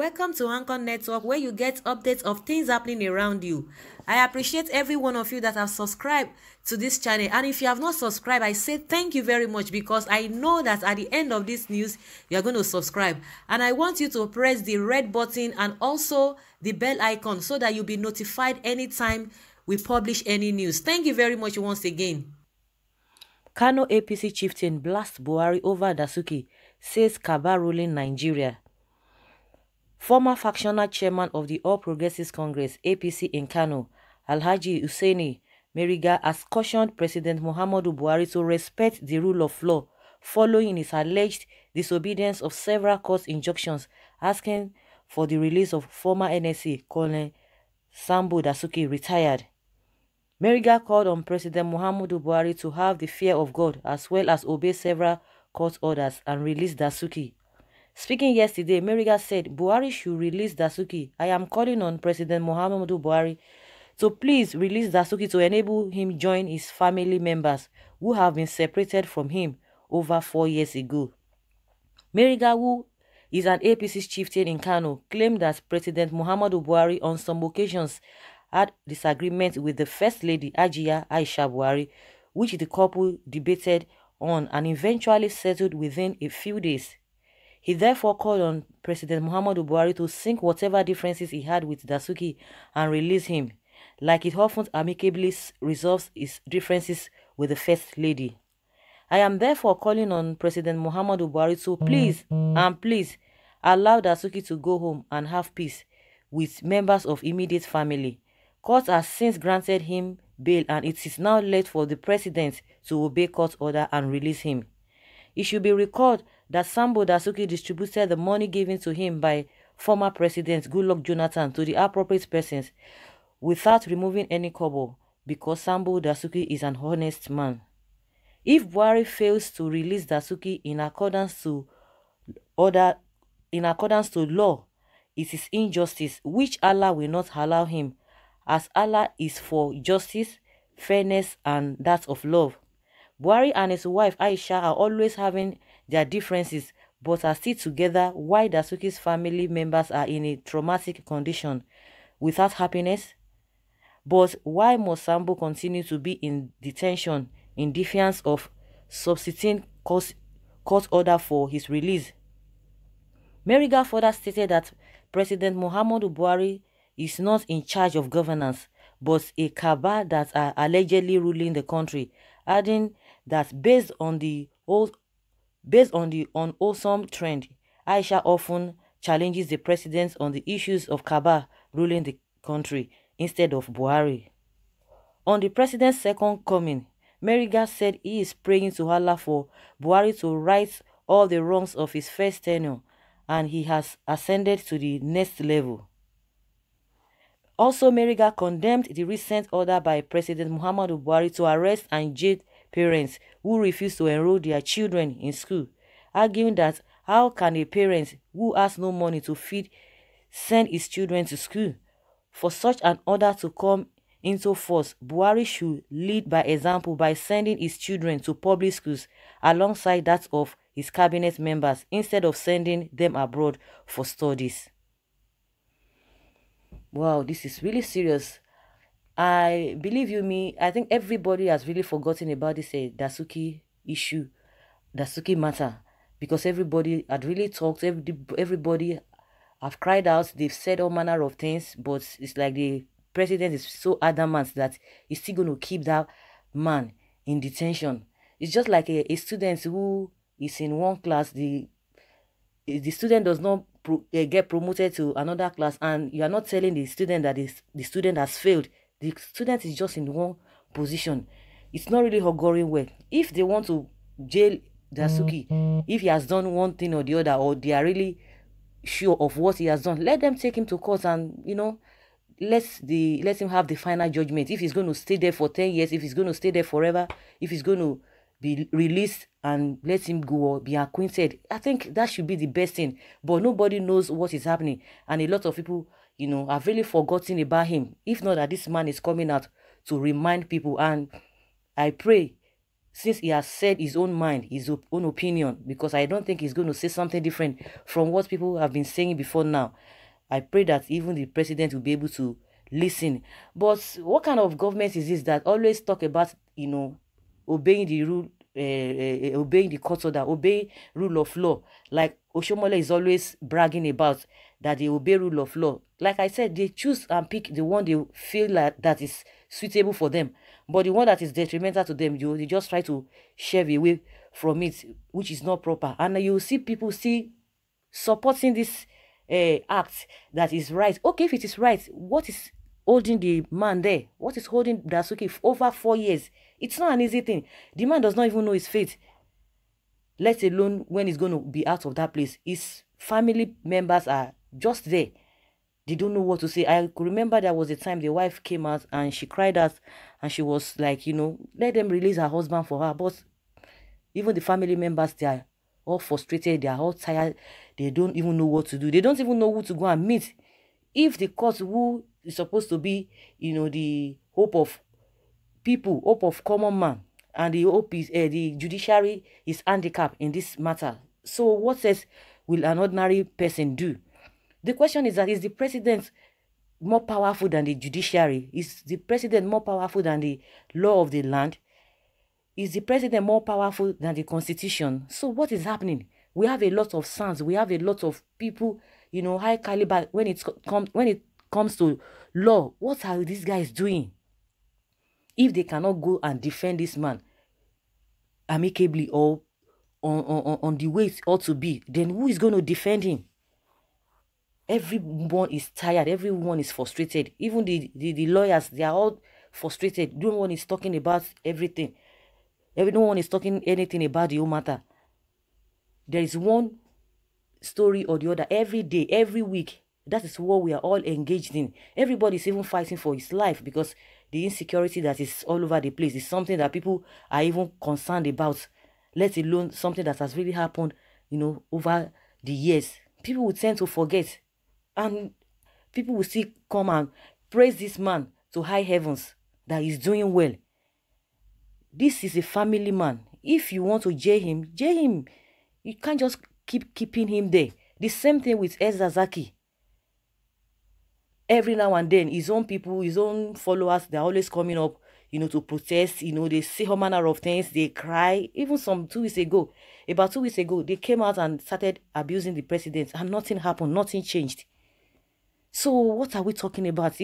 Welcome to Anchor Network, where you get updates of things happening around you. I appreciate every one of you that have subscribed to this channel, and if you have not subscribed, I say thank you very much, because I know that at the end of this news you are going to subscribe, and I want you to press the red button and also the bell icon so that you'll be notified anytime we publish any news. Thank you very much once again. Kano APC chieftain blasts Buhari over Dasuki, says Cabal ruling Nigeria. Former factional chairman of the All Progressives Congress (APC) in Kano, Alhaji Hussaini Meriga, has cautioned President Muhammadu Buhari to respect the rule of law following his alleged disobedience of several court injunctions asking for the release of former NSA Colonel Sambo Dasuki, retired. Meriga called on President Muhammadu Buhari to have the fear of God as well as obey several court orders and release Dasuki. Speaking yesterday, Meriga said Buhari should release Dasuki. I am calling on President Muhammadu Buhari to please release Dasuki to enable him join his family members who have been separated from him over 4 years ago. Meriga, who is an APC chieftain in Kano, claimed that President Muhammadu Buhari on some occasions had disagreement with the First Lady Hajiya Aisha Buhari, which the couple debated on and eventually settled within a few days. He therefore called on President Muhammadu Buhari to sink whatever differences he had with Dasuki and release him, like it often amicably resolves his differences with the First Lady. I am therefore calling on President Muhammadu Buhari to please allow Dasuki to go home and have peace with members of immediate family. Court has since granted him bail, and it is now left for the president to obey court order and release him. It should be recalled that Sambo Dasuki distributed the money given to him by former President Goodluck Jonathan to the appropriate persons without removing any kobo, because Sambo Dasuki is an honest man. If Buhari fails to release Dasuki in accordance to law, it is injustice which Allah will not allow him, as Allah is for justice, fairness, and that of love. Buhari and his wife Aisha are always having their differences, but are still together, while Dasuki's family members are in a traumatic condition without happiness. But why must Sambo continue to be in detention in defiance of substituting court order for his release? Meriga further stated that President Muhammadu Buhari is not in charge of governance, but a cabal that are allegedly ruling the country, adding that based on the unwholesome trend, Aisha often challenges the president on the issues of cabal ruling the country instead of Buhari. On the president's second coming, Meriga said he is praying to Allah for Buhari to right all the wrongs of his first tenure, and he has ascended to the next level. Also, Meriga condemned the recent order by President Muhammadu Buhari to arrest and jail parents who refuse to enroll their children in school, arguing that how can a parent who has no money to feed send his children to school? For such an order to come into force, Buhari should lead by example by sending his children to public schools alongside that of his cabinet members, instead of sending them abroad for studies. Wow, this is really serious. I believe you me, I think everybody has really forgotten about this Dasuki issue, Dasuki matter, because everybody had really talked, everybody have cried out, they've said all manner of things, but it's like the president is so adamant that he's still going to keep that man in detention. It's just like a student who is in one class, the student does not get promoted to another class, and you are not telling the student that the student has failed. The student is just in one position. It's not really going well. If they want to jail Dasuki, if he has done one thing or the other, or they are really sure of what he has done, let them take him to court and, let him have the final judgment. If he's going to stay there for 10 years, if he's going to stay there forever, if he's going to be released and let him go or be acquitted, I think that should be the best thing. But nobody knows what is happening, and a lot of people have really forgotten about him. If not that this man is coming out to remind people, and I pray, since he has said his own mind, his own opinion, because I don't think he's going to say something different from what people have been saying before now, I pray that even the president will be able to listen. But what kind of government is this that always talk about, obeying the rule, obeying the court order, obeying rule of law? Like Oshomole is always bragging about that they obey rule of law. Like I said, they choose and pick the one they feel like that is suitable for them. But the one that is detrimental to them, they just try to shove away from it, which is not proper. And you see people supporting this act that is right. Okay, if it is right, what is holding the man there? What is holding Dasuki over 4 years? It's not an easy thing. The man does not even know his fate, let alone when he's going to be out of that place. His family members are just there. They don't know what to say. I could remember there was a time the wife came out and she cried out and she was like, let them release her husband for her. But even the family members, they are all frustrated. They are all tired. They don't even know what to do. They don't even know who to go and meet. If the court, who is supposed to be, the hope of people, hope of common man, and the hope is the judiciary is handicapped in this matter. So what else will an ordinary person do? The question is that, is the president more powerful than the judiciary? Is the president more powerful than the law of the land? Is the president more powerful than the constitution? So what is happening? We have a lot of sons. We have a lot of people, high caliber when it comes to law. What are these guys doing? If they cannot go and defend this man amicably or on the way it ought to be, then who is going to defend him? Everyone is tired. Everyone is frustrated. Even the lawyers, they are all frustrated. No one is talking about everything. No one is talking anything about the whole matter. There is one story or the other every day, every week. That is what we are all engaged in. Everybody is even fighting for his life, because the insecurity that is all over the place is something that people are even concerned about, let alone something that has really happened, over the years. People will tend to forget, and people will still come and praise this man to high heavens that he's doing well. This is a family man. If you want to jail him, jail him. You can't just keep keeping him there. The same thing with Dasuki. Every now and then, his own people, his own followers, they're always coming up, to protest. They say all manner of things. They cry. Even about 2 weeks ago, they came out and started abusing the president, and nothing happened. Nothing changed. So what are we talking about?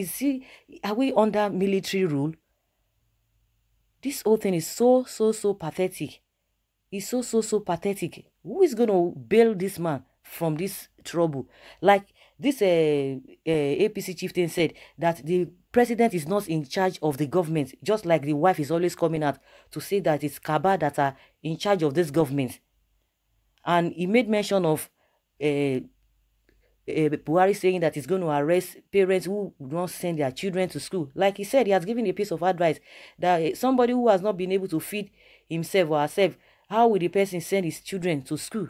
Are we under military rule? This whole thing is so pathetic. It's so pathetic. Who is going to bail this man from this trouble? Like this APC chieftain said, that the president is not in charge of the government, just like the wife is always coming out to say that it's Cabal that are in charge of this government. And he made mention of Buhari saying that he's going to arrest parents who don't send their children to school. Like he said, he has given a piece of advice that somebody who has not been able to feed himself or herself, how will the person send his children to school?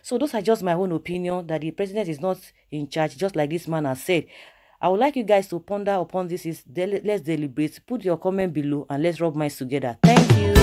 So those are just my own opinion, that the president is not in charge, just like this man has said. I would like you guys to ponder upon this. Let's deliberate. Put your comment below and let's rub minds together. Thank you.